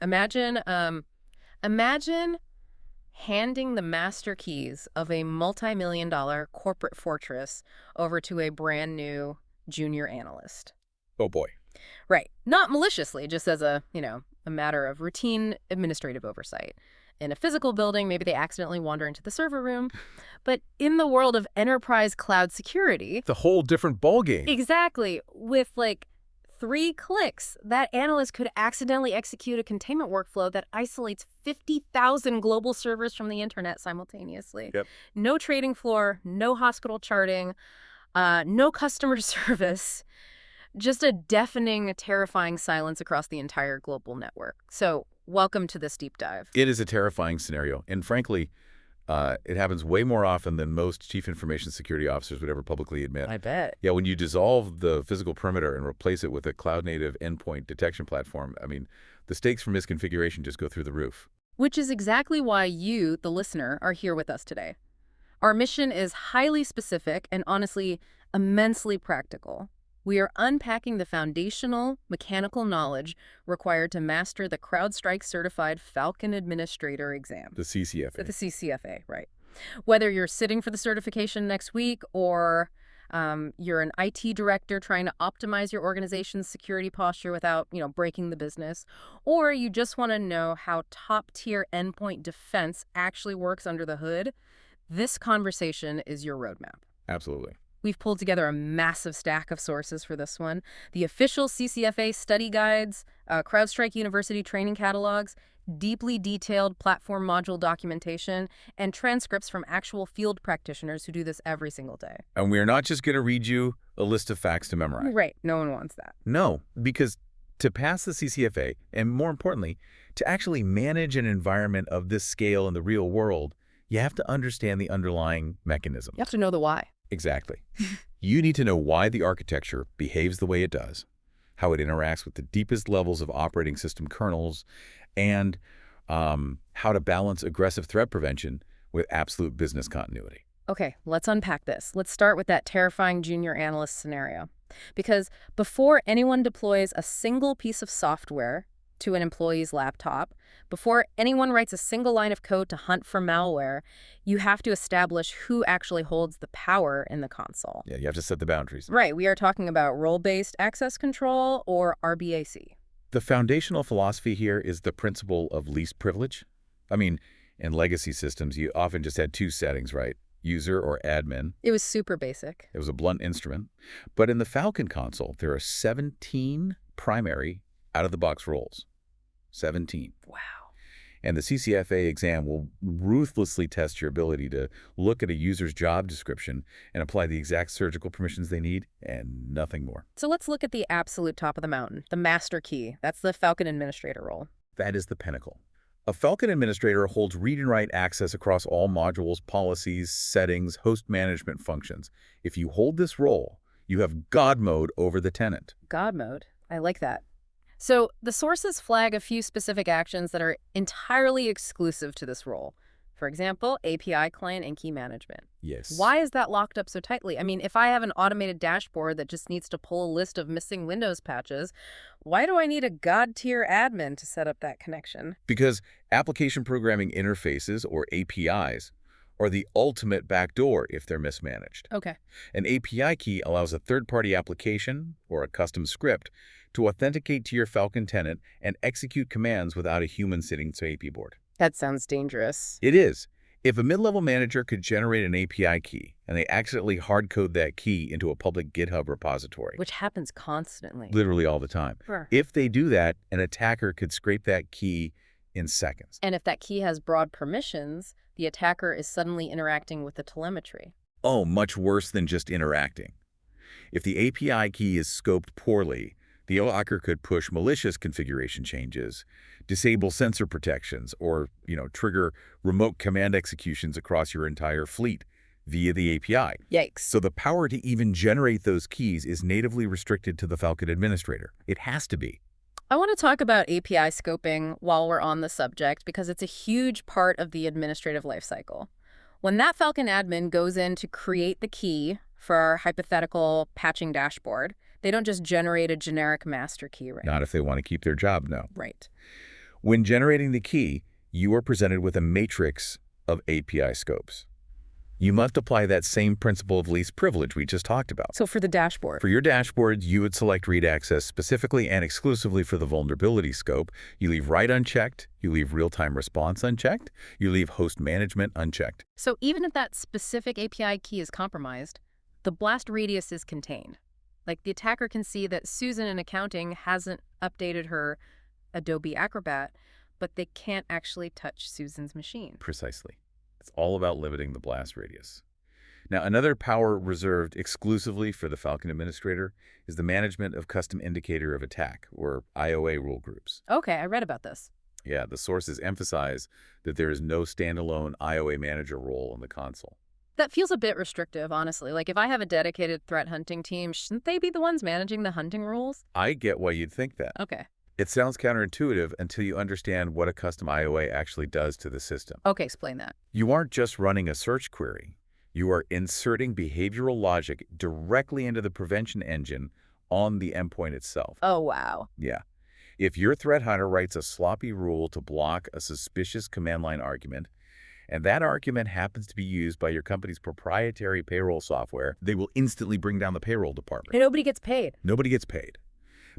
Imagine handing the master keys of a multi-million-dollar corporate fortress over to a brand new junior analyst. Oh boy. Right. Not maliciously, just as a matter of routine administrative oversight. In a physical building, maybe they accidentally wander into the server room. But in the world of enterprise cloud security, The whole different ballgame. exactly, with like 3 clicks, that analyst could accidentally execute a containment workflow that isolates 50,000 global servers from the internet simultaneously. Yep. No trading floor, no hospital charting, no customer service. Just a deafening, terrifying silence across the entire global network. So, welcome to this deep dive. It is a terrifying scenario. And frankly, it happens way more often than most chief information security officers would ever publicly admit. I bet. Yeah, when you dissolve the physical perimeter and replace it with a cloud-native endpoint detection platform, I mean, the stakes for misconfiguration just go through the roof. Which is exactly why you, the listener, are here with us today. Our mission is highly specific and honestly immensely practical. We are unpacking the foundational mechanical knowledge required to master the CrowdStrike certified Falcon Administrator exam. The CCFA. The CCFA, right. Whether you're sitting for the certification next week or you're an IT director trying to optimize your organization's security posture without, breaking the business, or you just want to know how top-tier endpoint defense actually works under the hood, this conversation is your roadmap. Absolutely. We've pulled together a massive stack of sources for this one. The official CCFA study guides, CrowdStrike University training catalogs, deeply detailed platform module documentation, and transcripts from actual field practitioners who do this every single day. And we are not just going to read you a list of facts to memorize. Right. No one wants that. No, because to pass the CCFA, and more importantly, to actually manage an environment of this scale in the real world, you have to understand the underlying mechanism. You have to know the why. Exactly. You need to know why the architecture behaves the way it does, how it interacts with the deepest levels of operating system kernels, and how to balance aggressive threat prevention with absolute business continuity. Okay, let's unpack this. Let's start with that terrifying junior analyst scenario. Because before anyone deploys a single piece of software to an employee's laptop, before anyone writes a single line of code to hunt for malware, you have to establish who actually holds the power in the console. Yeah, you have to set the boundaries. Right, we are talking about role-based access control, or RBAC. The foundational philosophy here is the principle of least privilege. I mean, in legacy systems, you often just had 2 settings, right? User or admin. It was super basic. It was a blunt instrument. But in the Falcon console, there are 17 primary out-of-the-box roles. 17. Wow. And the CCFA exam will ruthlessly test your ability to look at a user's job description and apply the exact surgical permissions they need and nothing more. So let's look at the absolute top of the mountain, the master key. That's the Falcon administrator role. That is the pinnacle. A Falcon administrator holds read and write access across all modules, policies, settings, host management functions. If you hold this role, you have God mode over the tenant. God mode. I like that. So the sources flag a few specific actions that are entirely exclusive to this role. For example, API client and key management. Yes. Why is that locked up so tightly? I mean, if I have an automated dashboard that just needs to pull a list of missing Windows patches, why do I need a God-tier admin to set up that connection? Because application programming interfaces, or APIs, are the ultimate backdoor if they're mismanaged. Okay. An API key allows a third-party application, or a custom script, to authenticate to your Falcon tenant and execute commands without a human sitting to AP board. That sounds dangerous. It is. If a mid-level manager could generate an API key and they accidentally hard-code that key into a public GitHub repository, Which happens constantly. literally all the time, Sure. if they do that, an attacker could scrape that key in seconds. And if that key has broad permissions, the attacker is suddenly interacting with the telemetry. Oh, much worse than just interacting. If the API key is scoped poorly, the attacker could push malicious configuration changes, disable sensor protections, or, trigger remote command executions across your entire fleet via the API. Yikes. So the power to even generate those keys is natively restricted to the Falcon administrator. It has to be. I want to talk about API scoping while we're on the subject because it's a huge part of the administrative lifecycle. When that Falcon admin goes in to create the key for our hypothetical patching dashboard, they don't just generate a generic master key, right? Not if they want to keep their job, no. Right. When generating the key, you are presented with a matrix of API scopes. You must apply that same principle of least privilege we just talked about. So for the dashboard. For your dashboard, you would select read access specifically and exclusively for the vulnerability scope. You leave write unchecked, you leave real-time response unchecked, you leave host management unchecked. So even if that specific API key is compromised, the blast radius is contained. Like the attacker can see that Susan in accounting hasn't updated her Adobe Acrobat, but they can't actually touch Susan's machine. Precisely. It's all about limiting the blast radius. Now, another power reserved exclusively for the Falcon administrator is the management of custom indicator of attack, or IOA rule groups. Okay, I read about this. Yeah, the sources emphasize that there is no standalone IOA manager role in the console. That feels a bit restrictive, honestly. Like if I have a dedicated threat hunting team, shouldn't they be the ones managing the hunting rules? I get why you'd think that. Okay. It sounds counterintuitive until you understand what a custom IOA actually does to the system. Okay, explain that. You aren't just running a search query. You are inserting behavioral logic directly into the prevention engine on the endpoint itself. Oh, wow. Yeah. If your threat hunter writes a sloppy rule to block a suspicious command line argument, and that argument happens to be used by your company's proprietary payroll software, they will instantly bring down the payroll department. And nobody gets paid. Nobody gets paid.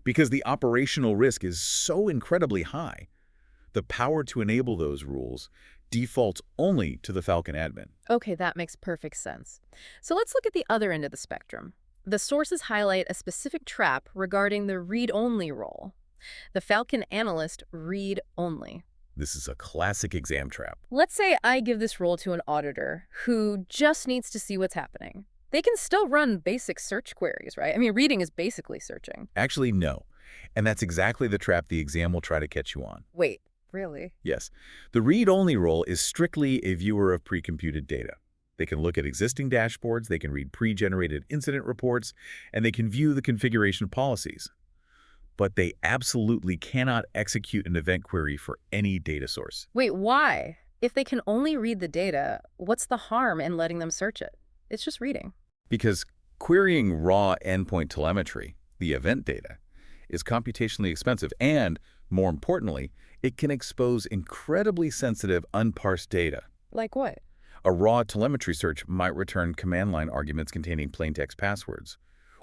Because the operational risk is so incredibly high, the power to enable those rules defaults only to the Falcon admin. Okay, that makes perfect sense. So let's look at the other end of the spectrum. The sources highlight a specific trap regarding the read-only role. The Falcon analyst read only. This is a classic exam trap. Let's say I give this role to an auditor who just needs to see what's happening. They can still run basic search queries, right? I mean, reading is basically searching. Actually, no. And that's exactly the trap the exam will try to catch you on. Wait, really? Yes. The read-only role is strictly a viewer of pre-computed data. They can look at existing dashboards, they can read pre-generated incident reports, and they can view the configuration policies. But they absolutely cannot execute an event query for any data source. Wait, why? If they can only read the data, what's the harm in letting them search it? It's just reading. Because querying raw endpoint telemetry, the event data, is computationally expensive and, more importantly, it can expose incredibly sensitive unparsed data. Like what? A raw telemetry search might return command line arguments containing plaintext passwords,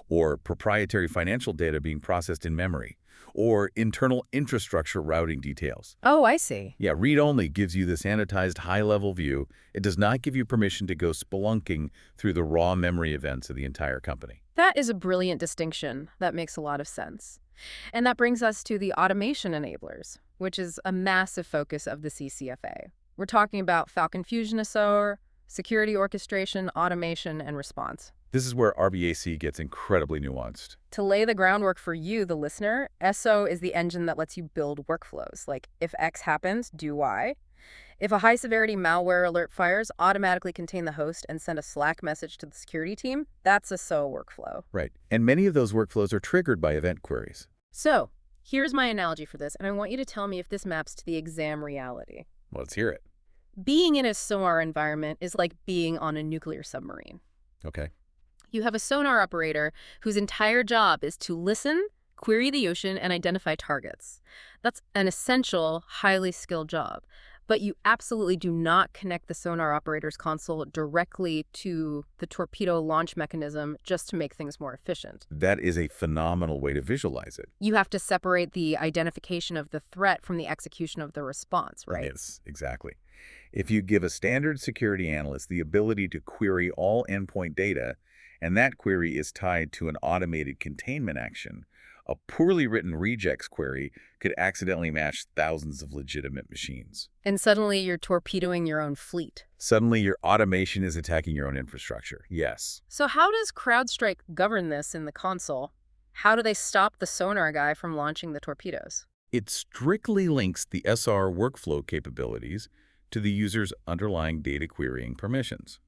or proprietary financial data being processed in memory, or internal infrastructure routing details. Oh, I see. Yeah, read-only gives you this sanitized high-level view. It does not give you permission to go spelunking through the raw memory events of the entire company. That is a brilliant distinction. That makes a lot of sense. And that brings us to the automation enablers, which is a massive focus of the CCFA. We're talking about Falcon Fusion SOAR, security orchestration, automation, and response. This is where RBAC gets incredibly nuanced. To lay the groundwork for you, the listener, SO is the engine that lets you build workflows. Like, if X happens, do Y. If a high-severity malware alert fires, automatically contain the host and send a Slack message to the security team. That's a SO workflow. Right. And many of those workflows are triggered by event queries. So, here's my analogy for this, and I want you to tell me if this maps to the exam reality. Let's hear it. Being in a SOAR environment is like being on a nuclear submarine. Okay. You have a sonar operator whose entire job is to listen, query the ocean, and identify targets. That's an essential, highly skilled job. But you absolutely do not connect the sonar operator's console directly to the torpedo launch mechanism just to make things more efficient. That is a phenomenal way to visualize it. You have to separate the identification of the threat from the execution of the response, right? Yes, exactly. If you give a standard security analyst the ability to query all endpoint data, and that query is tied to an automated containment action, a poorly written regex query could accidentally match thousands of legitimate machines. And suddenly you're torpedoing your own fleet. Suddenly your automation is attacking your own infrastructure. Yes. So how does CrowdStrike govern this in the console? How do they stop the sonar guy from launching the torpedoes? It strictly links the SR workflow capabilities to the user's underlying data querying permissions.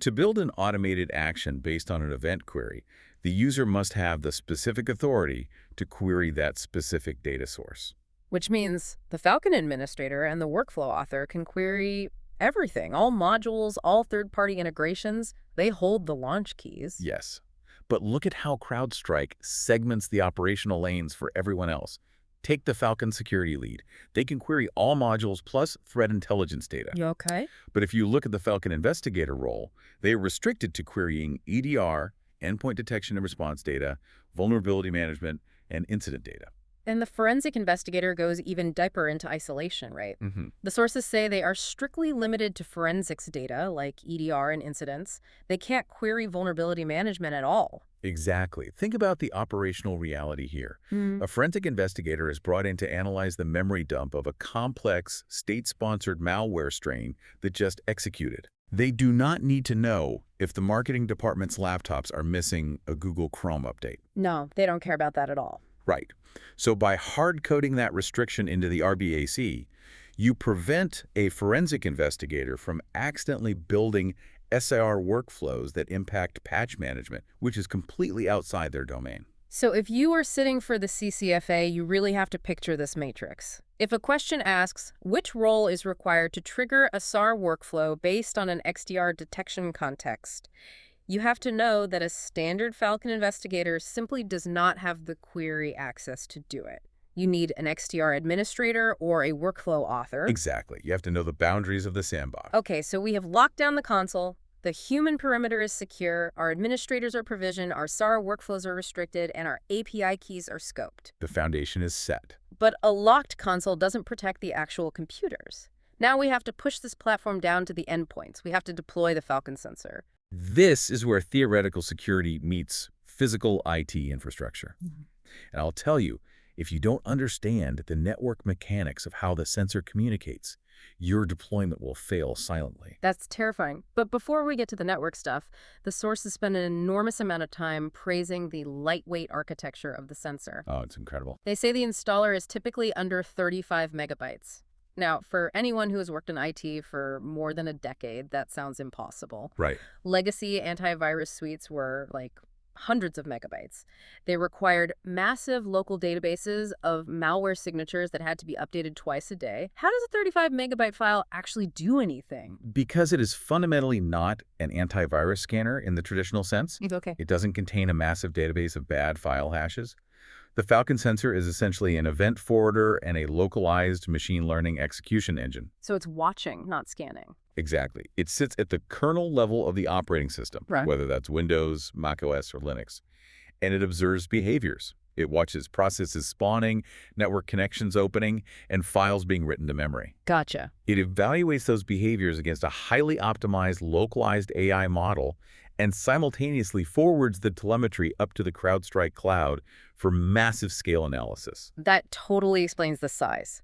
To build an automated action based on an event query, the user must have the specific authority to query that specific data source. Which means the Falcon administrator and the workflow author can query everything, all modules, all third-party integrations. They hold the launch keys. Yes. But look at how CrowdStrike segments the operational lanes for everyone else. Take the Falcon security lead. They can query all modules plus threat intelligence data. You okay? But if you look at the Falcon investigator role, they are restricted to querying EDR, endpoint detection and response data, vulnerability management, and incident data. And the forensic investigator goes even deeper into isolation, right? The sources say they are strictly limited to forensics data, like EDR and incidents. They can't query vulnerability management at all. Exactly. Think about the operational reality here. A forensic investigator is brought in to analyze the memory dump of a complex, state-sponsored malware strain that just executed. They do not need to know if the marketing department's laptops are missing a Google Chrome update. No, they don't care about that at all. Right. So by hard-coding that restriction into the RBAC, you prevent a forensic investigator from accidentally building SIR workflows that impact patch management, which is completely outside their domain. So if you are sitting for the CCFA, you really have to picture this matrix. If a question asks, which role is required to trigger a SAR workflow based on an XDR detection context, you have to know that a standard Falcon investigator simply does not have the query access to do it. You need an XDR administrator or a workflow author. Exactly. You have to know the boundaries of the sandbox. Okay, so we have locked down the console. The human perimeter is secure, our administrators are provisioned, our SAR workflows are restricted, and our API keys are scoped. The foundation is set. But a locked console doesn't protect the actual computers. Now we have to push this platform down to the endpoints. We have to deploy the Falcon sensor. This is where theoretical security meets physical IT infrastructure. And I'll tell you, if you don't understand the network mechanics of how the sensor communicates, your deployment will fail silently. That's terrifying. But before we get to the network stuff, the sources spend an enormous amount of time praising the lightweight architecture of the sensor. Oh, it's incredible. They say the installer is typically under 35 megabytes. Now, for anyone who has worked in IT for more than a decade, that sounds impossible. Right. Legacy antivirus suites were like hundreds of megabytes. They required massive local databases of malware signatures that had to be updated twice a day. How does a 35 megabyte file actually do anything? Because it is fundamentally not an antivirus scanner in the traditional sense. Okay. It doesn't contain a massive database of bad file hashes. The Falcon sensor is essentially an event forwarder and a localized machine learning execution engine. So it's watching, not scanning. Exactly. It sits at the kernel level of the operating system, Right. whether that's Windows, macOS, or Linux, and it observes behaviors. It watches processes spawning, network connections opening, and files being written to memory. Gotcha. It evaluates those behaviors against a highly optimized, localized AI model and simultaneously forwards the telemetry up to the CrowdStrike cloud for massive scale analysis. That totally explains the size.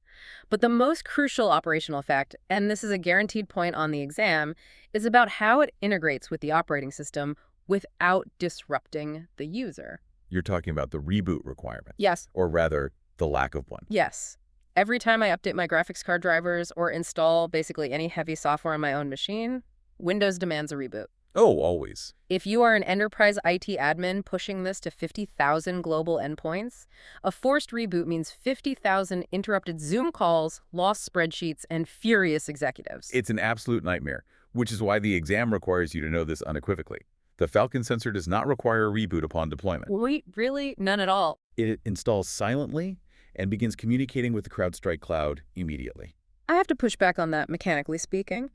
But the most crucial operational fact, and this is a guaranteed point on the exam, is about how it integrates with the operating system without disrupting the user. You're talking about the reboot requirement. Yes. Or rather, the lack of one. Yes. Every time I update my graphics card drivers or install basically any heavy software on my own machine, Windows demands a reboot. Oh, always. If you are an enterprise IT admin pushing this to 50,000 global endpoints, a forced reboot means 50,000 interrupted Zoom calls, lost spreadsheets, and furious executives. It's an absolute nightmare, which is why the exam requires you to know this unequivocally. The Falcon sensor does not require a reboot upon deployment. Wait, really? None at all? It installs silently and begins communicating with the CrowdStrike cloud immediately. I have to push back on that, mechanically speaking.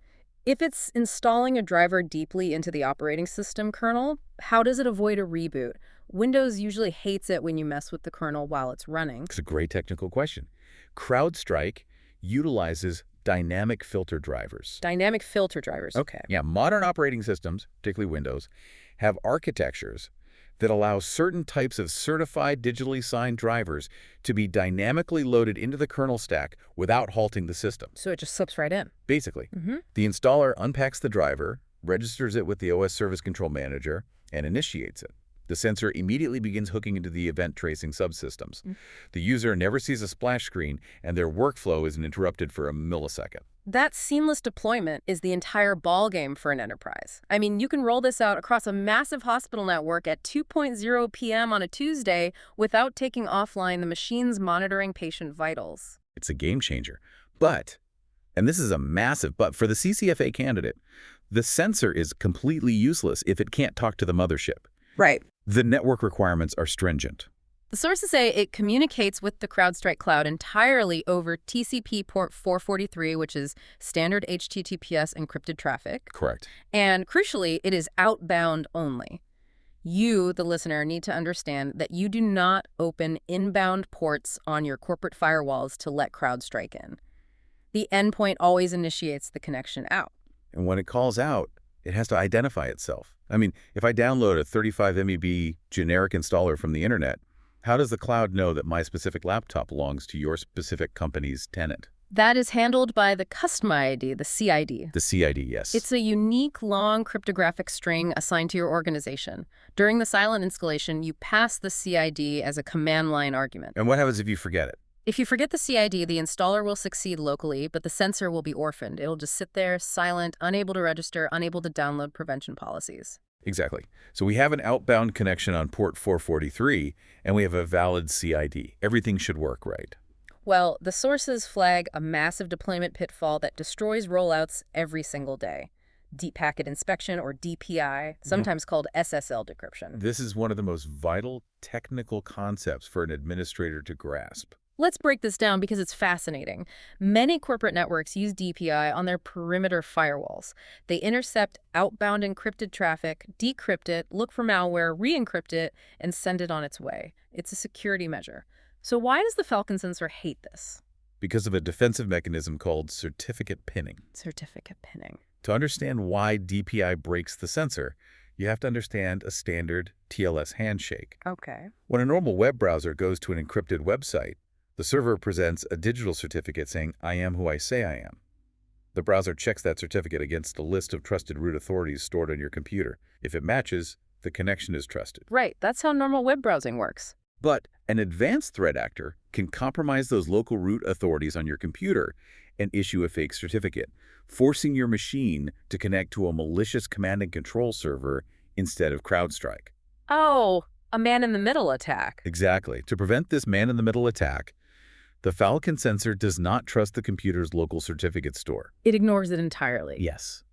If it's installing a driver deeply into the operating system kernel, how does it avoid a reboot? Windows usually hates it when you mess with the kernel while it's running. It's a great technical question. CrowdStrike utilizes dynamic filter drivers. Dynamic filter drivers. Okay. Yeah, modern operating systems, particularly Windows, have architectures that allow certain types of certified digitally signed drivers to be dynamically loaded into the kernel stack without halting the system. So it just slips right in. Basically, the installer unpacks the driver, registers it with the OS Service Control Manager, and initiates it. The sensor immediately begins hooking into the event tracing subsystems. The user never sees a splash screen, and their workflow isn't interrupted for a millisecond. That seamless deployment is the entire ballgame for an enterprise. I mean, you can roll this out across a massive hospital network at 2:00 p.m. on a Tuesday without taking offline the machines monitoring patient vitals. It's a game changer. But, and this is a massive but for the CCFA candidate, the sensor is completely useless if it can't talk to the mothership. Right. The network requirements are stringent. The sources say it communicates with the CrowdStrike cloud entirely over TCP port 443, which is standard HTTPS encrypted traffic. Correct. And crucially, it is outbound only. You, the listener, need to understand that you do not open inbound ports on your corporate firewalls to let CrowdStrike in. The endpoint always initiates the connection out. And when it calls out, it has to identify itself. I mean, if I download a 35 MB generic installer from the internet, how does the cloud know that my specific laptop belongs to your specific company's tenant? That is handled by the custom ID, the CID. The CID, yes. It's a unique, long cryptographic string assigned to your organization. During the silent installation, you pass the CID as a command line argument. And what happens if you forget it? If you forget the CID, the installer will succeed locally, but the sensor will be orphaned. It'll just sit there, silent, unable to register, unable to download prevention policies. Exactly. So we have an outbound connection on port 443, and we have a valid CID. Everything should work right. Well, the sources flag a massive deployment pitfall that destroys rollouts every single day. Deep Packet Inspection, or DPI, sometimes called SSL decryption. This is one of the most vital technical concepts for an administrator to grasp. Let's break this down because it's fascinating. Many corporate networks use DPI on their perimeter firewalls. They intercept outbound encrypted traffic, decrypt it, look for malware, re-encrypt it, and send it on its way. It's a security measure. So why does the Falcon sensor hate this? Because of a defensive mechanism called certificate pinning. Certificate pinning. To understand why DPI breaks the sensor, you have to understand a standard TLS handshake. Okay. When a normal web browser goes to an encrypted website, the server presents a digital certificate saying, "I am who I say I am." The browser checks that certificate against a list of trusted root authorities stored on your computer. If it matches, the connection is trusted. Right, that's how normal web browsing works. But an advanced threat actor can compromise those local root authorities on your computer and issue a fake certificate, forcing your machine to connect to a malicious command and control server instead of CrowdStrike. Oh, a man-in-the-middle attack. Exactly. To prevent this man-in-the-middle attack, the Falcon sensor does not trust the computer's local certificate store. It ignores it entirely. Yes.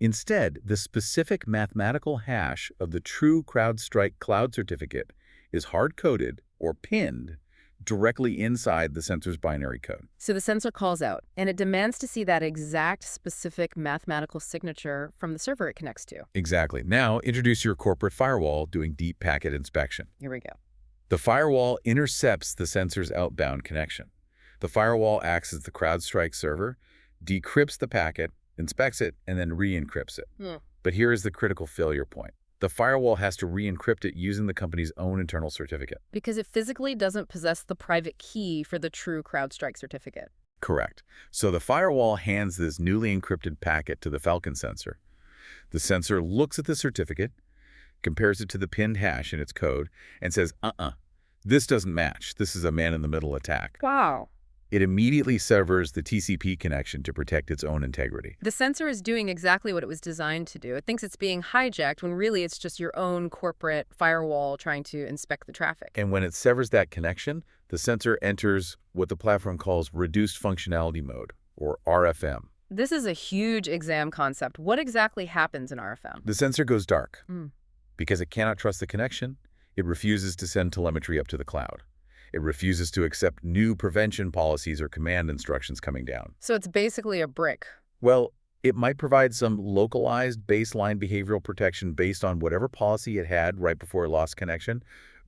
Instead, the specific mathematical hash of the true CrowdStrike cloud certificate is hard-coded or pinned directly inside the sensor's binary code. So the sensor calls out, and it demands to see that exact specific mathematical signature from the server it connects to. Exactly. Now, introduce your corporate firewall doing deep packet inspection. Here we go. The firewall intercepts the sensor's outbound connection. The firewall acts as the CrowdStrike server, decrypts the packet, inspects it, and then re-encrypts it. But here is the critical failure point. The firewall has to re-encrypt it using the company's own internal certificate. Because it physically doesn't possess the private key for the true CrowdStrike certificate. Correct. So the firewall hands this newly encrypted packet to the Falcon sensor. The sensor looks at the certificate, compares it to the pinned hash in its code, and says, this doesn't match. This is a man-in-the-middle attack. Wow. It immediately severs the TCP connection to protect its own integrity. The sensor is doing exactly what it was designed to do. It thinks it's being hijacked when really it's just your own corporate firewall trying to inspect the traffic. And when it severs that connection, the sensor enters what the platform calls reduced functionality mode, or RFM. This is a huge exam concept. What exactly happens in RFM? The sensor goes dark. Because it cannot trust the connection, it refuses to send telemetry up to the cloud. It refuses to accept new prevention policies or command instructions coming down. So it's basically a brick. Well, it might provide some localized baseline behavioral protection based on whatever policy it had right before it lost connection,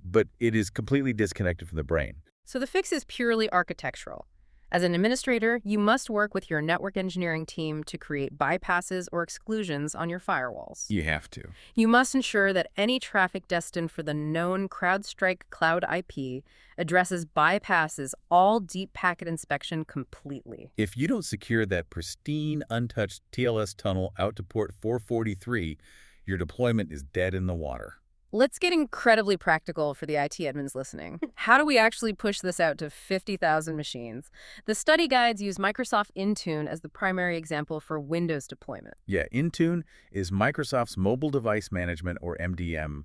but it is completely disconnected from the brain. So the fix is purely architectural. As an administrator, you must work with your network engineering team to create bypasses or exclusions on your firewalls. You have to. You must ensure that any traffic destined for the known CrowdStrike cloud IP addresses bypasses all deep packet inspection completely. If you don't secure that pristine, untouched TLS tunnel out to port 443, your deployment is dead in the water. Let's get incredibly practical for the IT admins listening. How do we actually push this out to 50,000 machines? The study guides use Microsoft Intune as the primary example for Windows deployment. Yeah, Intune is Microsoft's mobile device management, or MDM,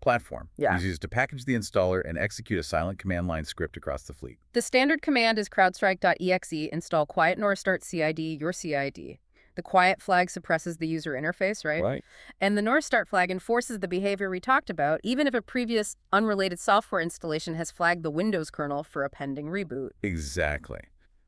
platform. Yeah. It's used to package the installer and execute a silent command line script across the fleet. The standard command is CrowdStrike.exe install quiet nor start CID, your CID. The quiet flag suppresses the user interface, right? Right. And the North Start flag enforces the behavior we talked about, even if a previous unrelated software installation has flagged the Windows kernel for a pending reboot. Exactly.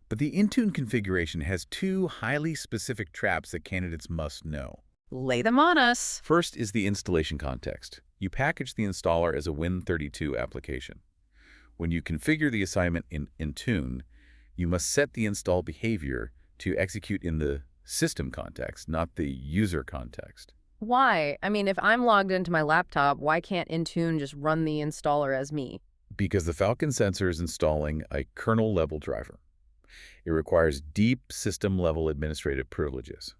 But the Intune configuration has two highly specific traps that candidates must know. Lay them on us. First is the installation context. You package the installer as a Win32 application. When you configure the assignment in Intune, you must set the install behavior to execute in the system context, not the user context. Why? I mean, if I'm logged into my laptop, why can't Intune just run the installer as me? Because the Falcon sensor is installing a kernel-level driver. It requires deep system-level administrative privileges.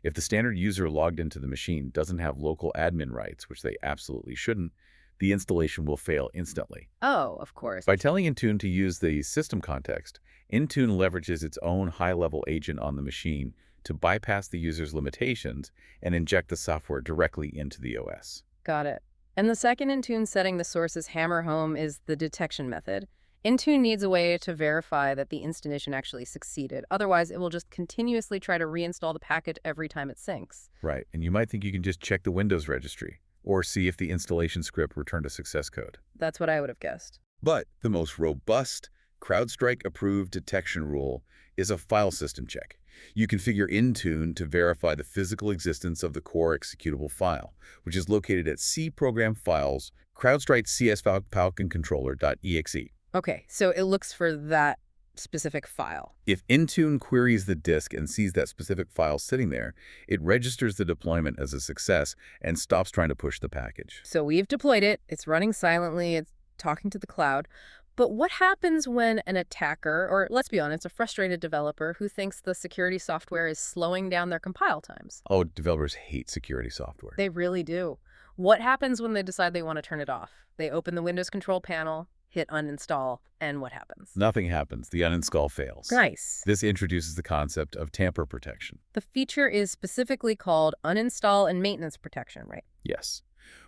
If the standard user logged into the machine doesn't have local admin rights, which they absolutely shouldn't, the installation will fail instantly. Oh, of course. By telling Intune to use the system context, Intune leverages its own high-level agent on the machine to bypass the user's limitations and inject the software directly into the OS. Got it. And the second Intune setting the source's hammer home is the detection method. Intune needs a way to verify that the installation actually succeeded. Otherwise, it will just continuously try to reinstall the package every time it syncs. Right, and you might think you can just check the Windows registry or see if the installation script returned a success code. That's what I would have guessed. But the most robust, CrowdStrike-approved detection rule is a file system check. You configure Intune to verify the physical existence of the core executable file, which is located at C Program Files, CrowdStrike CS Falcon Controller.exe. Okay, so it looks for that specific file. If Intune queries the disk and sees that specific file sitting there, it registers the deployment as a success and stops trying to push the package. So we've deployed it, it's running silently, it's talking to the cloud. But what happens when an attacker, or let's be honest, a frustrated developer who thinks the security software is slowing down their compile times? Oh, developers hate security software. They really do. What happens when they decide they want to turn it off? They open the Windows control panel, hit uninstall, and what happens? Nothing happens. The uninstall fails. Nice. This introduces the concept of tamper protection. The feature is specifically called uninstall and maintenance protection, right? Yes.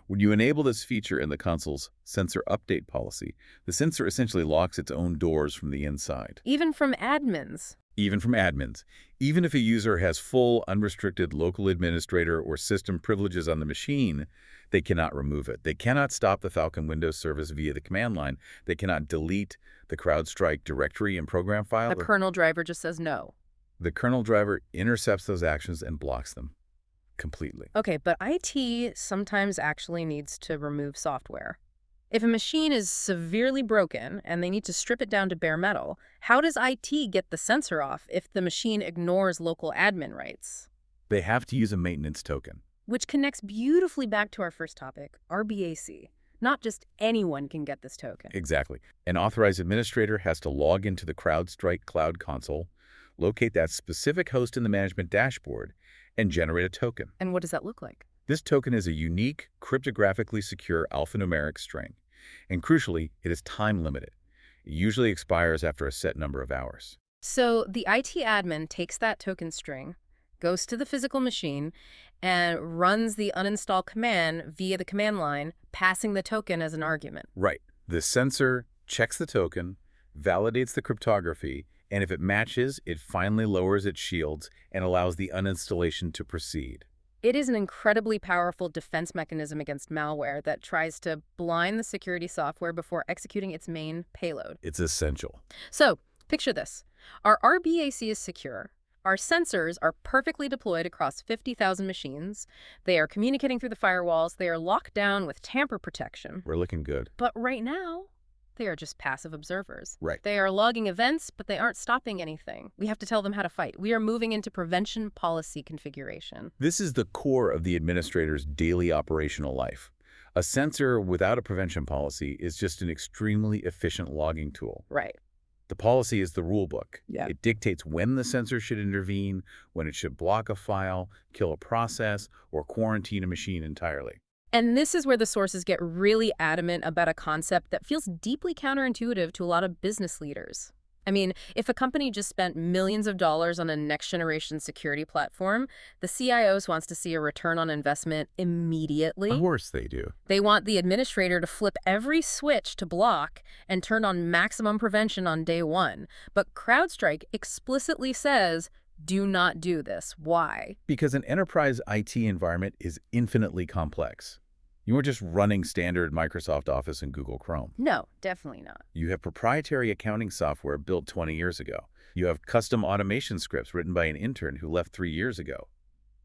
When you enable this feature in the console's sensor update policy, the sensor essentially locks its own doors from the inside. Even from admins. Even from admins. Even if a user has full, unrestricted local administrator or system privileges on the machine, they cannot remove it. They cannot stop the Falcon Windows service via the command line. They cannot delete the CrowdStrike directory and program file. A kernel driver just says no. The kernel driver intercepts those actions and blocks them completely. Okay, but IT sometimes actually needs to remove software. If a machine is severely broken and they need to strip it down to bare metal, how does IT get the sensor off if the machine ignores local admin rights? They have to use a maintenance token. Which connects beautifully back to our first topic, RBAC. Not just anyone can get this token. Exactly. An authorized administrator has to log into the CrowdStrike Cloud Console, locate that specific host in the management dashboard, and generate a token. And what does that look like? This token is a unique, cryptographically secure alphanumeric string. And crucially, it is time-limited. It usually expires after a set number of hours. So the IT admin takes that token string, goes to the physical machine, and runs the uninstall command via the command line, passing the token as an argument. Right. The sensor checks the token, validates the cryptography, and if it matches, it finally lowers its shields and allows the uninstallation to proceed. It is an incredibly powerful defense mechanism against malware that tries to blind the security software before executing its main payload. It's essential. So, picture this. Our RBAC is secure. Our sensors are perfectly deployed across 50,000 machines. They are communicating through the firewalls. They are locked down with tamper protection. We're looking good. But right now, they are just passive observers. Right. They are logging events, but they aren't stopping anything. We have to tell them how to fight. We are moving into prevention policy configuration. This is the core of the administrator's daily operational life. A sensor without a prevention policy is just an extremely efficient logging tool. Right. The policy is the rule book. Yeah. It dictates when the sensor should intervene, when it should block a file, kill a process, or quarantine a machine entirely. And this is where the sources get really adamant about a concept that feels deeply counterintuitive to a lot of business leaders. I mean, if a company just spent millions of dollars on a next-generation security platform, the CIOs wants to see a return on investment immediately. Of course they do. They want the administrator to flip every switch to block and turn on maximum prevention on day one. But CrowdStrike explicitly says, do not do this. Why? Because an enterprise IT environment is infinitely complex. You aren't just running standard Microsoft Office and Google Chrome. No, definitely not. You have proprietary accounting software built 20 years ago. You have custom automation scripts written by an intern who left 3 years ago.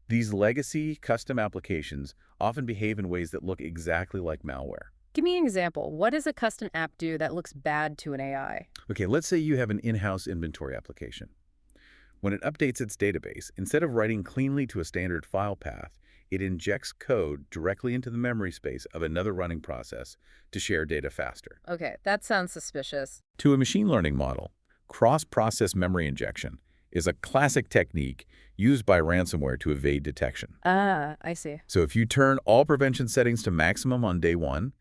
These legacy custom applications often behave in ways that look exactly like malware. Give me an example. What does a custom app do that looks bad to an AI? Okay, let's say you have an in-house inventory application. When it updates its database, instead of writing cleanly to a standard file path, it injects code directly into the memory space of another running process to share data faster. Okay, that sounds suspicious. To a machine learning model, cross-process memory injection is a classic technique used by ransomware to evade detection. Ah, I see. So if you turn all prevention settings to maximum on day one,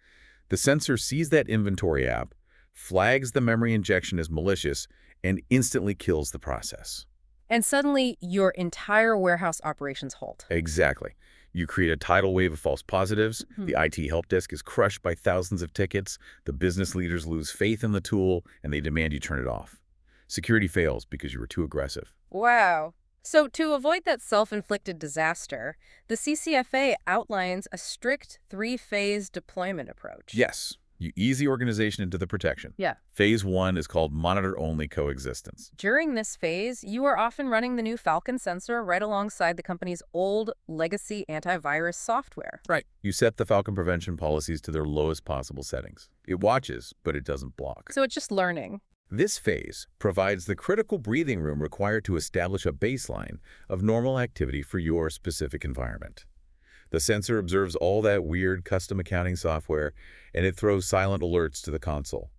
the sensor sees that inventory app, flags the memory injection as malicious, and instantly kills the process. And suddenly, your entire warehouse operations halt. Exactly. You create a tidal wave of false positives, Hmm. the IT help desk is crushed by thousands of tickets, the business leaders lose faith in the tool, and they demand you turn it off. Security fails because you were too aggressive. Wow. So to avoid that self-inflicted disaster, the CCFA outlines a strict 3-phase deployment approach. Yes, you ease the organization into the protection. Yeah. Phase 1 is called monitor-only coexistence. During this phase, you are often running the new Falcon sensor right alongside the company's old legacy antivirus software. Right. You set the Falcon prevention policies to their lowest possible settings. It watches, but it doesn't block. So it's just learning. This phase provides the critical breathing room required to establish a baseline of normal activity for your specific environment. The sensor observes all that weird custom accounting software, and it throws silent alerts to the console.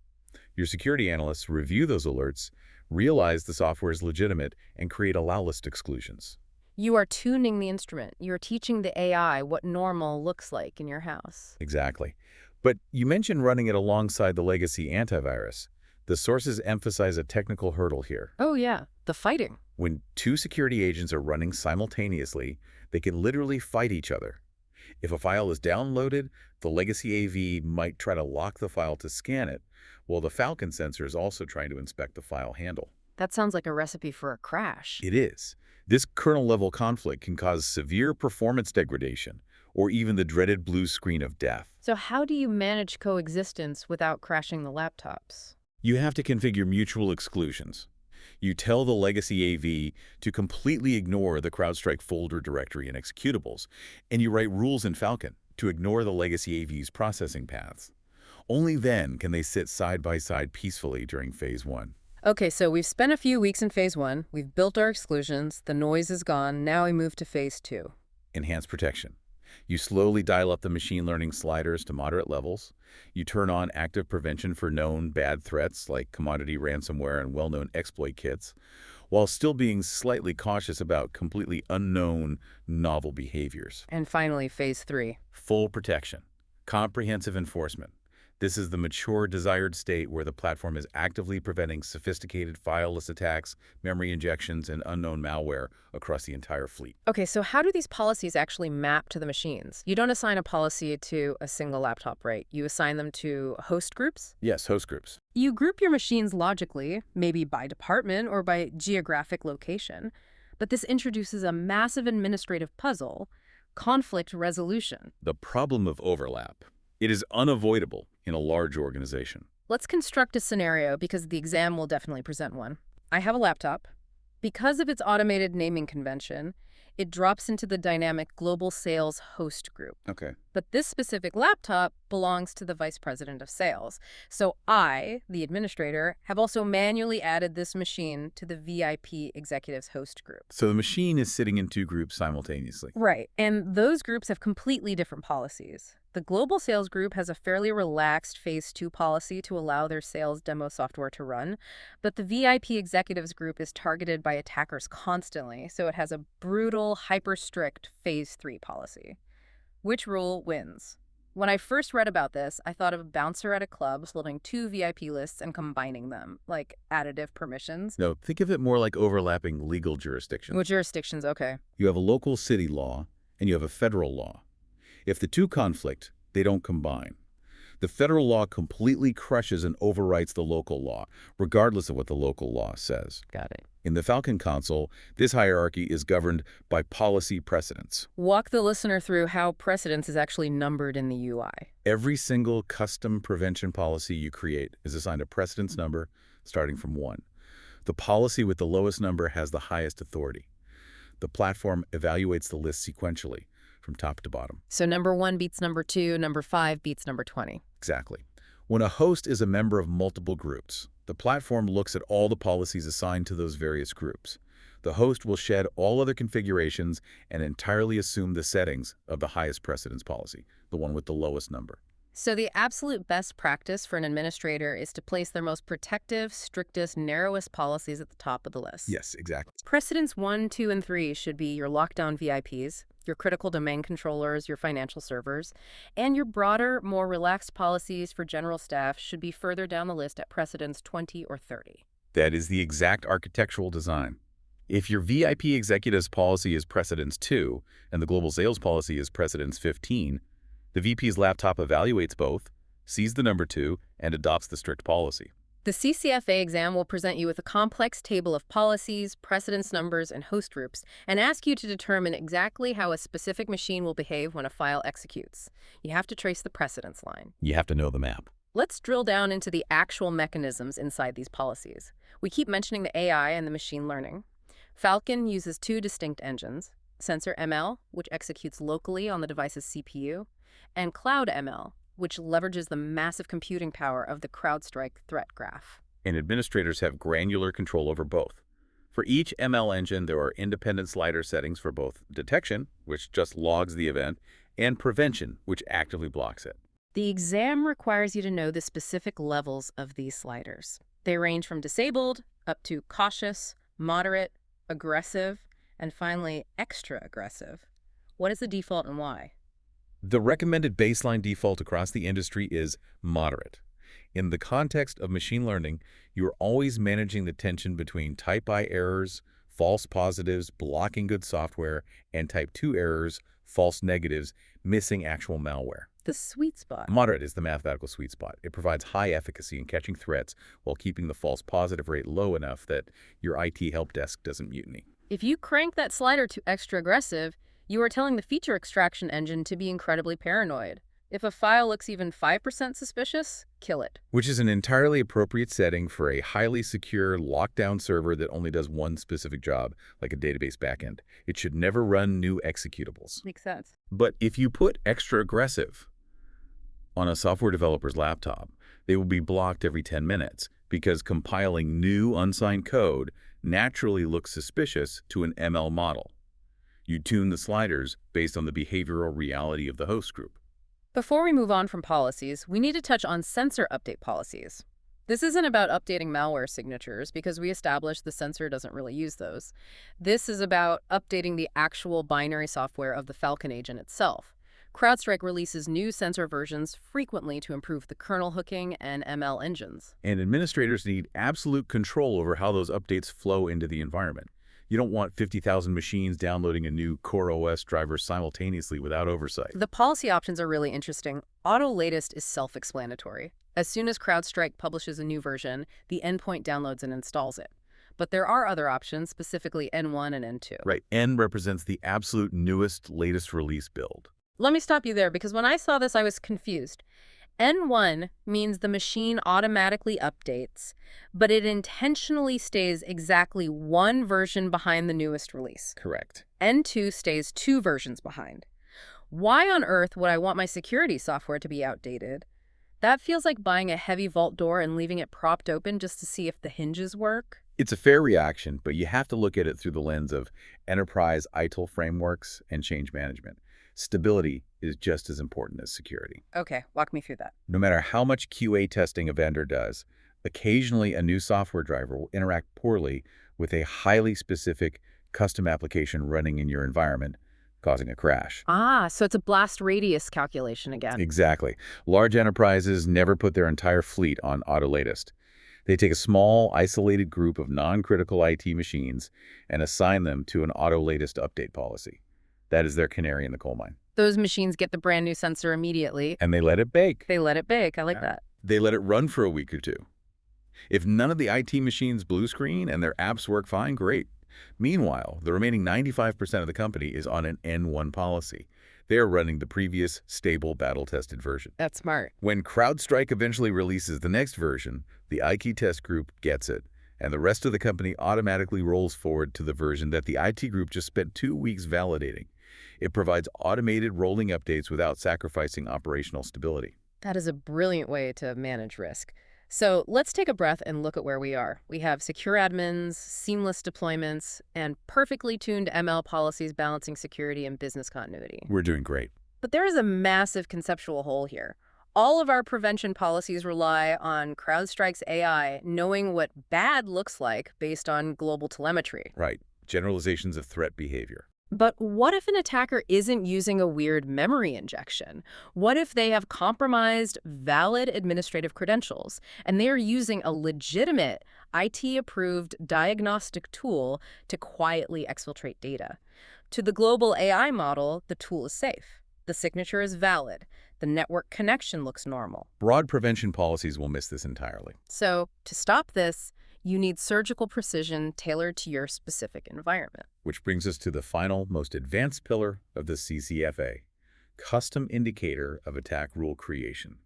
Your security analysts review those alerts, realize the software is legitimate, and create allow list exclusions. You are tuning the instrument. You're teaching the AI what normal looks like in your house. Exactly. But you mentioned running it alongside the legacy antivirus. The sources emphasize a technical hurdle here. Oh yeah, the fighting. When two security agents are running simultaneously, they can literally fight each other. If a file is downloaded, the legacy AV might try to lock the file to scan it, while the Falcon sensor is also trying to inspect the file handle. That sounds like a recipe for a crash. It is. This kernel-level conflict can cause severe performance degradation, or even the dreaded blue screen of death. So how do you manage coexistence without crashing the laptops? You have to configure mutual exclusions. You tell the legacy AV to completely ignore the CrowdStrike folder directory and executables, and you write rules in Falcon to ignore the legacy AV's processing paths. Only then can they sit side by side peacefully during Phase 1. Okay, so we've spent a few weeks in Phase 1, we've built our exclusions, the noise is gone, now we move to Phase 2. Enhanced protection. You slowly dial up the machine learning sliders to moderate levels. You turn on active prevention for known bad threats like commodity ransomware and well-known exploit kits, while still being slightly cautious about completely unknown novel behaviors. And finally, Phase 3. Full protection. Comprehensive enforcement. This is the mature, desired state where the platform is actively preventing sophisticated fileless attacks, memory injections, and unknown malware across the entire fleet. Okay, so how do these policies actually map to the machines? You don't assign a policy to a single laptop, right? You assign them to host groups? Yes, host groups. You group your machines logically, maybe by department or by geographic location, but this introduces a massive administrative puzzle, conflict resolution. The problem of overlap. It is unavoidable in a large organization. Let's construct a scenario because the exam will definitely present one. I have a laptop. Because of its automated naming convention, it drops into the dynamic global sales host group. Okay. But this specific laptop belongs to the vice president of sales. So I, the administrator, have also manually added this machine to the VIP executives host group. So the machine is sitting in two groups simultaneously. Right. And those groups have completely different policies. The global sales group has a fairly relaxed Phase 2 policy to allow their sales demo software to run, but the VIP executives group is targeted by attackers constantly, so it has a brutal, hyper-strict Phase 3 policy. Which rule wins? When I first read about this, I thought of a bouncer at a club holding two VIP lists and combining them, like additive permissions. No, think of it more like overlapping legal jurisdictions. What jurisdictions? Okay. You have a local city law and you have a federal law. If the two conflict, they don't combine. The federal law completely crushes and overwrites the local law, regardless of what the local law says. Got it. In the Falcon console, this hierarchy is governed by policy precedence. Walk the listener through how precedence is actually numbered in the UI. Every single custom prevention policy you create is assigned a precedence number starting from 1. The policy with the lowest number has the highest authority. The platform evaluates the list sequentially, from top to bottom. So number 1 beats number 2, number 5 beats number 20. Exactly. When a host is a member of multiple groups, the platform looks at all the policies assigned to those various groups. The host will shed all other configurations and entirely assume the settings of the highest precedence policy, the one with the lowest number. So the absolute best practice for an administrator is to place their most protective, strictest, narrowest policies at the top of the list. Yes, exactly. Precedents 1, 2, and 3 should be your lockdown VIPs, your critical domain controllers, your financial servers, and your broader, more relaxed policies for general staff should be further down the list at precedents 20 or 30. That is the exact architectural design. If your VIP executive's policy is precedence 2 and the global sales policy is precedence 15, the VP's laptop evaluates both, sees the number 2, and adopts the strict policy. The CCFA exam will present you with a complex table of policies, precedence numbers, and host groups, and ask you to determine exactly how a specific machine will behave when a file executes. You have to trace the precedence line. You have to know the map. Let's drill down into the actual mechanisms inside these policies. We keep mentioning the AI and the machine learning. Falcon uses 2 distinct engines, Sensor ML, which executes locally on the device's CPU, and Cloud ML, which leverages the massive computing power of the CrowdStrike threat graph. And administrators have granular control over both. For each ML engine, there are independent slider settings for both detection, which just logs the event, and prevention, which actively blocks it. The exam requires you to know the specific levels of these sliders. They range from disabled up to cautious, moderate, aggressive, and finally extra aggressive. What is the default and why? The recommended baseline default across the industry is moderate. In the context of machine learning, you are always managing the tension between type I errors, false positives, blocking good software, and type 2 errors, false negatives, missing actual malware. The sweet spot. Moderate is the mathematical sweet spot. It provides high efficacy in catching threats while keeping the false positive rate low enough that your IT help desk doesn't mutiny. If you crank that slider to extra aggressive, you are telling the feature extraction engine to be incredibly paranoid. If a file looks even 5% suspicious, kill it. Which is an entirely appropriate setting for a highly secure lockdown server that only does one specific job, like a database backend. It should never run new executables. Makes sense. But if you put extra aggressive on a software developer's laptop, they will be blocked every 10 minutes because compiling new unsigned code naturally looks suspicious to an ML model. You tune the sliders based on the behavioral reality of the host group. Before we move on from policies, we need to touch on sensor update policies. This isn't about updating malware signatures because we established the sensor doesn't really use those. This is about updating the actual binary software of the Falcon agent itself. CrowdStrike releases new sensor versions frequently to improve the kernel hooking and ML engines. And administrators need absolute control over how those updates flow into the environment. You don't want 50,000 machines downloading a new Core OS driver simultaneously without oversight. The policy options are really interesting. Auto latest is self-explanatory. As soon as CrowdStrike publishes a new version, the endpoint downloads and installs it. But there are other options, specifically N1 and N2. Right, N represents the absolute newest, latest release build. Let me stop you there because when I saw this, I was confused. N1 means the machine automatically updates, but it intentionally stays exactly one version behind the newest release. Correct. N2 stays 2 versions behind. Why on earth would I want my security software to be outdated? That feels like buying a heavy vault door and leaving it propped open just to see if the hinges work. It's a fair reaction, but you have to look at it through the lens of enterprise ITIL frameworks and change management. Stability is just as important as security. Okay, walk me through that. No matter how much QA testing a vendor does, occasionally a new software driver will interact poorly with a highly specific custom application running in your environment, causing a crash. Ah, so it's a blast radius calculation again. Exactly. Large enterprises never put their entire fleet on auto latest. They take a small, isolated group of non-critical IT machines and assign them to an auto latest update policy. That is their canary in the coal mine. Those machines get the brand new sensor immediately. And they let it bake. They let it bake. I like that. They let it run for a week or two. If none of the IT machines blue screen and their apps work fine, great. Meanwhile, the remaining 95% of the company is on an N1 policy. They are running the previous, stable, battle-tested version. That's smart. When CrowdStrike eventually releases the next version, the IT test group gets it, and the rest of the company automatically rolls forward to the version that the IT group just spent 2 weeks validating. It provides automated rolling updates without sacrificing operational stability. That is a brilliant way to manage risk. So let's take a breath and look at where we are. We have secure admins, seamless deployments, and perfectly tuned ML policies balancing security and business continuity. We're doing great. But there is a massive conceptual hole here. All of our prevention policies rely on CrowdStrike's AI knowing what bad looks like based on global telemetry. Right. Generalizations of threat behavior. But what if an attacker isn't using a weird memory injection? What if they have compromised valid administrative credentials and they are using a legitimate IT-approved diagnostic tool to quietly exfiltrate data? To the global AI model, the tool is safe. The signature is valid. The network connection looks normal. Broad prevention policies will miss this entirely. So, to stop this, you need surgical precision tailored to your specific environment. Which brings us to the final, most advanced pillar of the CCFA, Custom Indicator of Attack Rule Creation,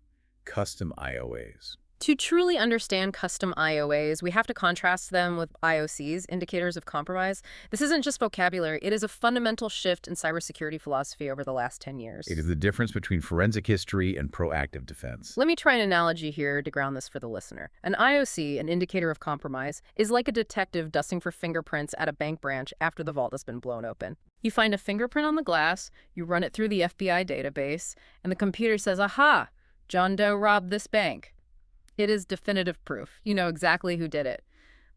custom IOAs. To truly understand custom IOAs, we have to contrast them with IOCs, indicators of compromise. This isn't just vocabulary. It is a fundamental shift in cybersecurity philosophy over the last 10 years. It is the difference between forensic history and proactive defense. Let me try an analogy here to ground this for the listener. An IOC, an indicator of compromise, is like a detective dusting for fingerprints at a bank branch after the vault has been blown open. You find a fingerprint on the glass, you run it through the FBI database, and the computer says, aha, John Doe robbed this bank. It is definitive proof. You know exactly who did it.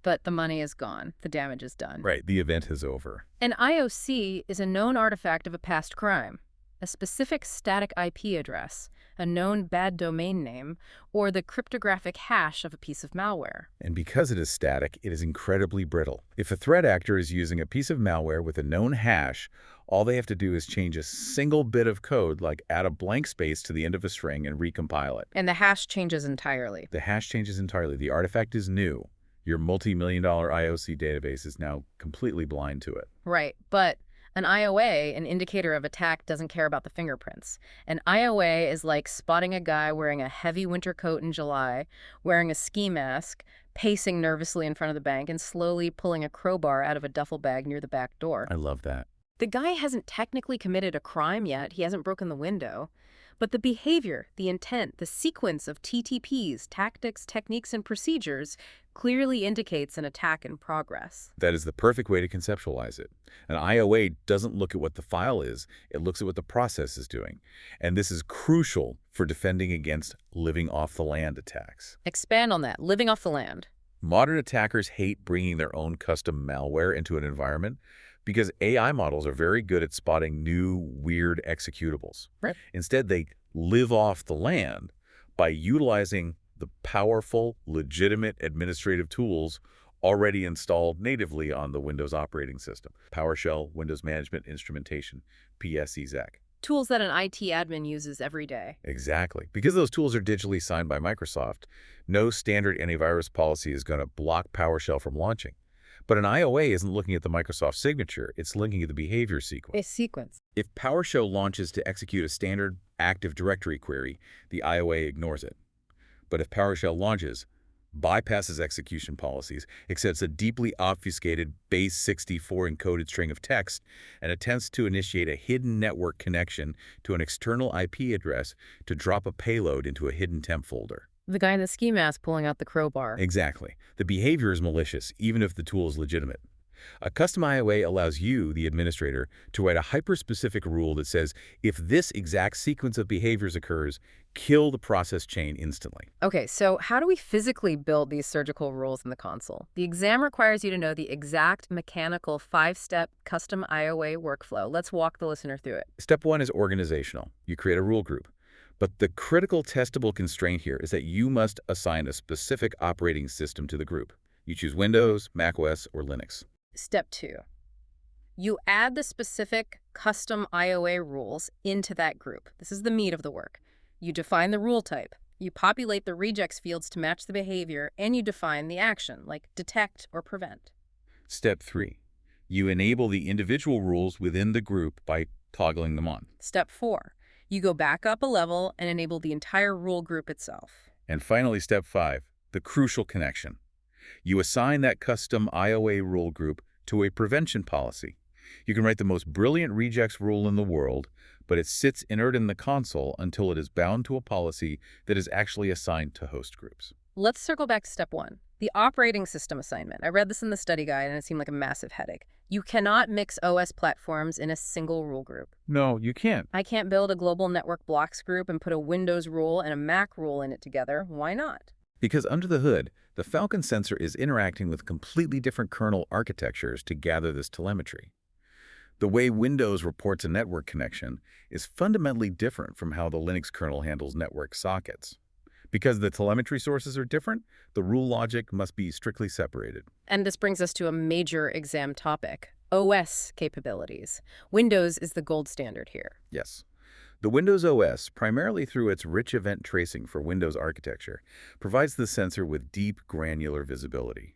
But the money is gone. The damage is done. Right, the event is over. An IOC is a known artifact of a past crime, a specific static IP address, a known bad domain name, or the cryptographic hash of a piece of malware. And because it is static, it is incredibly brittle. If a threat actor is using a piece of malware with a known hash, all they have to do is change a single bit of code, like add a blank space to the end of a string and recompile it. And the hash changes entirely. The hash changes entirely. The artifact is new. Your multi-million-dollar IOC database is now completely blind to it. Right, but an IOA, an indicator of attack, doesn't care about the fingerprints. An IOA is like spotting a guy wearing a heavy winter coat in July, wearing a ski mask, pacing nervously in front of the bank, and slowly pulling a crowbar out of a duffel bag near the back door. I love that. The guy hasn't technically committed a crime yet. He hasn't broken the window. But the behavior, the intent, the sequence of TTPs, tactics, techniques, and procedures clearly indicates an attack in progress. That is the perfect way to conceptualize it. An IOA doesn't look at what the file is, it looks at what the process is doing. And this is crucial for defending against living off the land attacks. Expand on that, living off the land. Modern attackers hate bringing their own custom malware into an environment because AI models are very good at spotting new, weird executables. Right. Instead, they live off the land by utilizing the powerful, legitimate administrative tools already installed natively on the Windows operating system. PowerShell, Windows Management Instrumentation, PSExec. Tools that an IT admin uses every day. Exactly. Because those tools are digitally signed by Microsoft, no standard antivirus policy is going to block PowerShell from launching. But an IOA isn't looking at the Microsoft signature, it's looking at the behavior sequence. A sequence. If PowerShell launches to execute a standard Active Directory query, the IOA ignores it. But if PowerShell launches, bypasses execution policies, accepts a deeply obfuscated base 64 encoded string of text, and attempts to initiate a hidden network connection to an external IP address to drop a payload into a hidden temp folder. The guy in the ski mask pulling out the crowbar. Exactly. The behavior is malicious, even if the tool is legitimate. A custom IOA allows you, the administrator, to write a hyper-specific rule that says, if this exact sequence of behaviors occurs, kill the process chain instantly. Okay, so how do we physically build these surgical rules in the console? The exam requires you to know the exact mechanical 5-step custom IOA workflow. Let's walk the listener through it. Step 1 is organizational. You create a rule group. But the critical testable constraint here is that you must assign a specific operating system to the group. You choose Windows, macOS, or Linux. Step 2. You add the specific custom IOA rules into that group. This is the meat of the work. You define the rule type, you populate the regex fields to match the behavior, and you define the action, like detect or prevent. Step 3. You enable the individual rules within the group by toggling them on. Step 4. You go back up a level and enable the entire rule group itself. And finally, step 5, the crucial connection. You assign that custom IOA rule group to a prevention policy. You can write the most brilliant regex rule in the world, but it sits inert in the console until it is bound to a policy that is actually assigned to host groups. Let's circle back to step 1, the operating system assignment. I read this in the study guide and it seemed like a massive headache. You cannot mix OS platforms in a single rule group. No, you can't. I can't build a global network blocks group and put a Windows rule and a Mac rule in it together. Why not? Because under the hood, the Falcon sensor is interacting with completely different kernel architectures to gather this telemetry. The way Windows reports a network connection is fundamentally different from how the Linux kernel handles network sockets. Because the telemetry sources are different, the rule logic must be strictly separated. And this brings us to a major exam topic, OS capabilities. Windows is the gold standard here. Yes. The Windows OS, primarily through its rich event tracing for Windows architecture, provides the sensor with deep, granular visibility.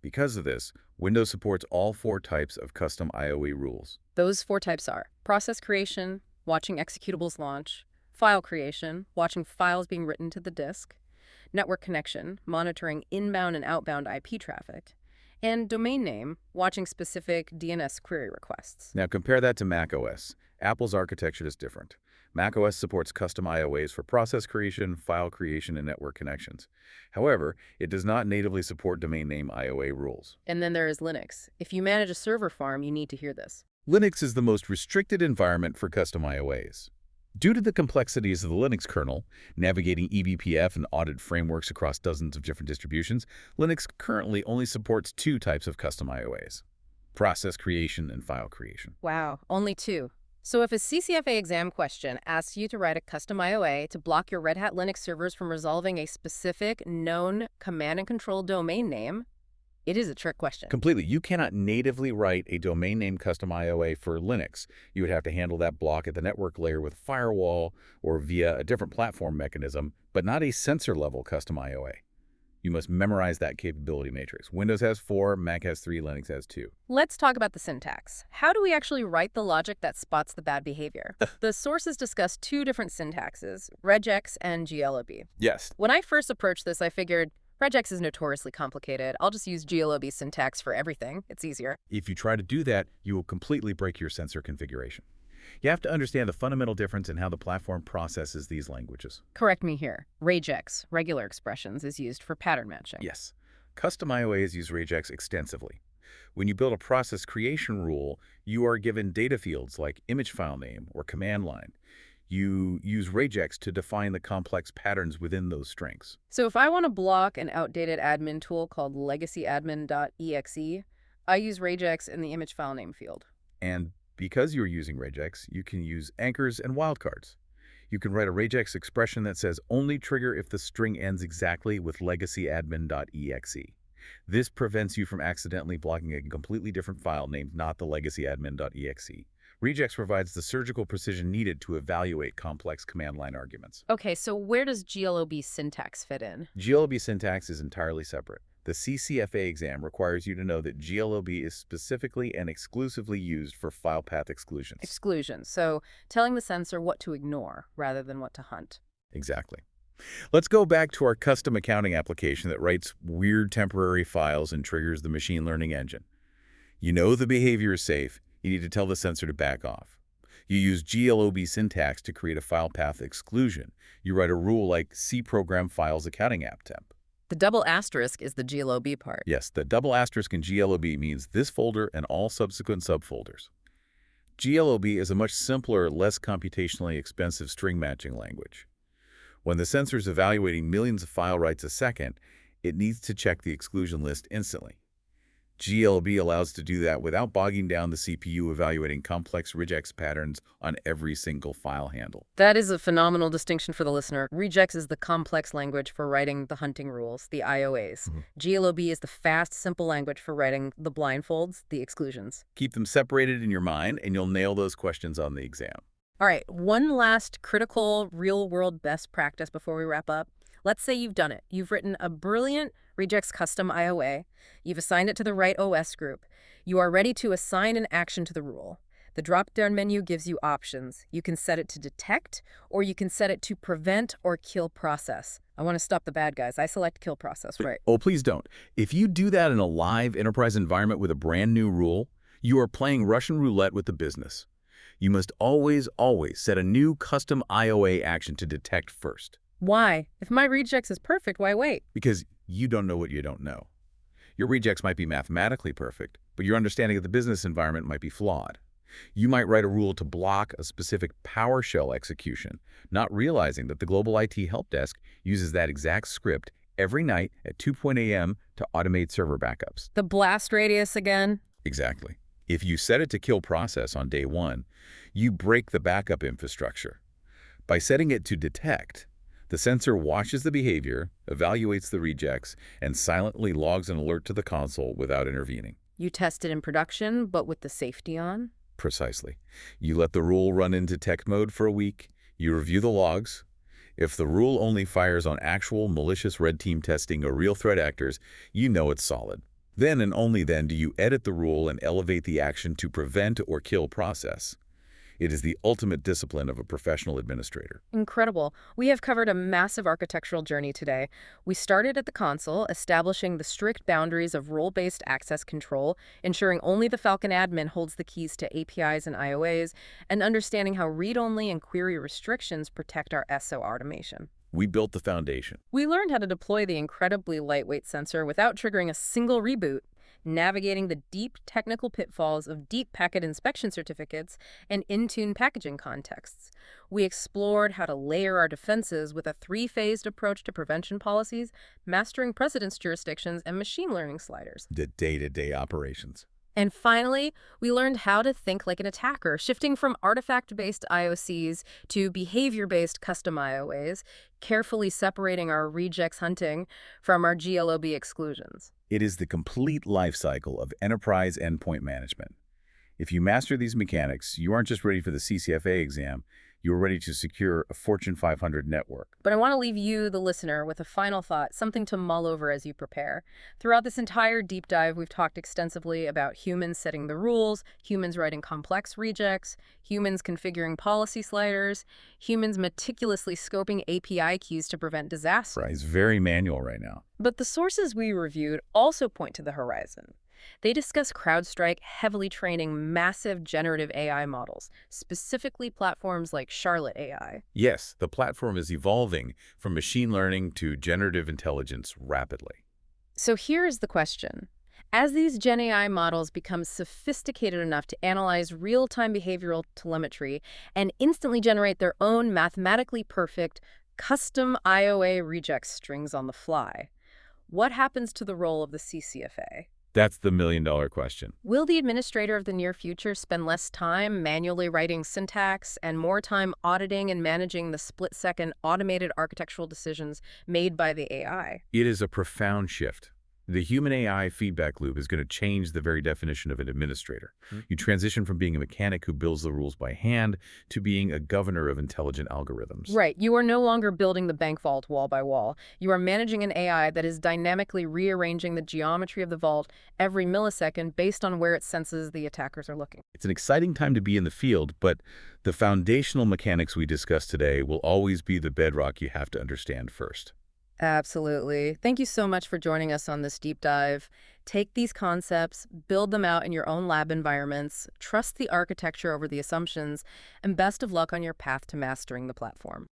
Because of this, Windows supports all 4 types of custom IOA rules. Those 4 types are process creation, watching executables launch, file creation, watching files being written to the disk, network connection, monitoring inbound and outbound IP traffic, and domain name, watching specific DNS query requests. Now compare that to macOS. Apple's architecture is different. macOS supports custom IOAs for process creation, file creation, and network connections. However, it does not natively support domain name IOA rules. And then there is Linux. If you manage a server farm, you need to hear this. Linux is the most restricted environment for custom IOAs. Due to the complexities of the Linux kernel, navigating eBPF and audit frameworks across dozens of different distributions, Linux currently only supports 2 types of custom IOAs: process creation and file creation. Wow, only 2. So if a CCFA exam question asks you to write a custom IOA to block your Red Hat Linux servers from resolving a specific known command and control domain name, it is a trick question. Completely. You cannot natively write a domain name custom IOA for Linux. You would have to handle that block at the network layer with firewall or via a different platform mechanism, but not a sensor-level custom IOA. You must memorize that capability matrix. Windows has 4, Mac has 3, Linux has 2. Let's talk about the syntax. How do we actually write the logic that spots the bad behavior? The sources discuss 2 different syntaxes, regex and GLOB. Yes. When I first approached this, I figured regex is notoriously complicated. I'll just use GLOB syntax for everything. It's easier. If you try to do that, you will completely break your sensor configuration. You have to understand the fundamental difference in how the platform processes these languages. Correct me here. Regex, regular expressions, is used for pattern matching. Yes. Custom IOAs use regex extensively. When you build a process creation rule, you are given data fields like image file name or command line. You use regex to define the complex patterns within those strings. So if I want to block an outdated admin tool called legacyadmin.exe, I use regex in the image file name field. And because you're using regex, you can use anchors and wildcards. You can write a regex expression that says only trigger if the string ends exactly with legacyadmin.exe. This prevents you from accidentally blocking a completely different file named not the legacyadmin.exe. Regex provides the surgical precision needed to evaluate complex command line arguments. Okay, so where does GLOB syntax fit in? GLOB syntax is entirely separate. The CCFA exam requires you to know that GLOB is specifically and exclusively used for file path exclusions. Exclusions, so telling the sensor what to ignore rather than what to hunt. Exactly. Let's go back to our custom accounting application that writes weird temporary files and triggers the machine learning engine. You know the behavior is safe. You need to tell the sensor to back off. You use GLOB syntax to create a file path exclusion. You write a rule like cprogram files accounting app temp. The double asterisk is the GLOB part. Yes, the double asterisk in GLOB means this folder and all subsequent subfolders. GLOB is a much simpler, less computationally expensive string matching language. When the sensor is evaluating millions of file writes a second, it needs to check the exclusion list instantly. GLB allows to do that without bogging down the CPU evaluating complex regex patterns on every single file handle. That is a phenomenal distinction for the listener. Regex is the complex language for writing the hunting rules, the IOAs. GLOB is the fast, simple language for writing the blindfolds, the exclusions. Keep them separated in your mind, and you'll nail those questions on the exam. All right, one last critical real-world best practice before we wrap up. Let's say you've done it. You've written a brilliant Regex custom IOA. You've assigned it to the right OS group. You are ready to assign an action to the rule. The drop-down menu gives you options. You can set it to detect, or you can set it to prevent or kill process. I want to stop the bad guys. I select kill process, right? Oh, please don't. If you do that in a live enterprise environment with a brand new rule, you are playing Russian roulette with the business. You must always set a new custom IOA action to detect first. Why? If my regex is perfect, why wait? Because you don't know what you don't know. Your regex might be mathematically perfect, but your understanding of the business environment might be flawed. You might write a rule to block a specific PowerShell execution, not realizing that the global IT help desk uses that exact script every night at 2 a.m. to automate server backups. The blast radius again? Exactly. If you set it to kill process on day one, you break the backup infrastructure. By setting it to detect, the sensor watches the behavior, evaluates the regex, and silently logs an alert to the console without intervening. You test it in production, but with the safety on? Precisely. You let the rule run in detect mode for a week. You review the logs. If the rule only fires on actual malicious red team testing or real threat actors, you know it's solid. Then and only then do you edit the rule and elevate the action to prevent or kill process. It is the ultimate discipline of a professional administrator. Incredible. We have covered a massive architectural journey today. We started at the console, establishing the strict boundaries of role-based access control, ensuring only the Falcon admin holds the keys to APIs and IOAs, and understanding how read-only and query restrictions protect our SO automation. We built the foundation. We learned how to deploy the incredibly lightweight sensor without triggering a single reboot, navigating the deep technical pitfalls of deep packet inspection certificates and Intune packaging contexts. We explored how to layer our defenses with a three-phased approach to prevention policies, mastering precedence jurisdictions, and machine learning sliders. The day-to-day operations. And finally, we learned how to think like an attacker, shifting from artifact-based IOCs to behavior-based custom IOAs, carefully separating our regex hunting from our GLOB exclusions. It is the complete life cycle of enterprise endpoint management. If you master these mechanics, you aren't just ready for the CCFA exam, you are ready to secure a Fortune 500 network. But I want to leave you, the listener, with a final thought, something to mull over as you prepare. Throughout this entire deep dive, we've talked extensively about humans setting the rules, humans writing complex regex, humans configuring policy sliders, humans meticulously scoping API keys to prevent disaster. Right, it's very manual right now. But the sources we reviewed also point to the horizon. They discuss CrowdStrike heavily training massive generative AI models, specifically platforms like Charlotte AI. Yes, the platform is evolving from machine learning to generative intelligence rapidly. So here is the question. As these Gen AI models become sophisticated enough to analyze real-time behavioral telemetry and instantly generate their own mathematically perfect, custom IOA regex strings on the fly, what happens to the role of the CCFA? That's the million-dollar question. Will the administrator of the near future spend less time manually writing syntax and more time auditing and managing the split-second automated architectural decisions made by the AI? It is a profound shift. The human-AI feedback loop is going to change the very definition of an administrator. You transition from being a mechanic who builds the rules by hand to being a governor of intelligent algorithms. Right. You are no longer building the bank vault wall by wall. You are managing an AI that is dynamically rearranging the geometry of the vault every millisecond based on where it senses the attackers are looking. It's an exciting time to be in the field, but the foundational mechanics we discussed today will always be the bedrock you have to understand first. Absolutely. Thank you so much for joining us on this deep dive. Take these concepts, build them out in your own lab environments, trust the architecture over the assumptions, and best of luck on your path to mastering the platform.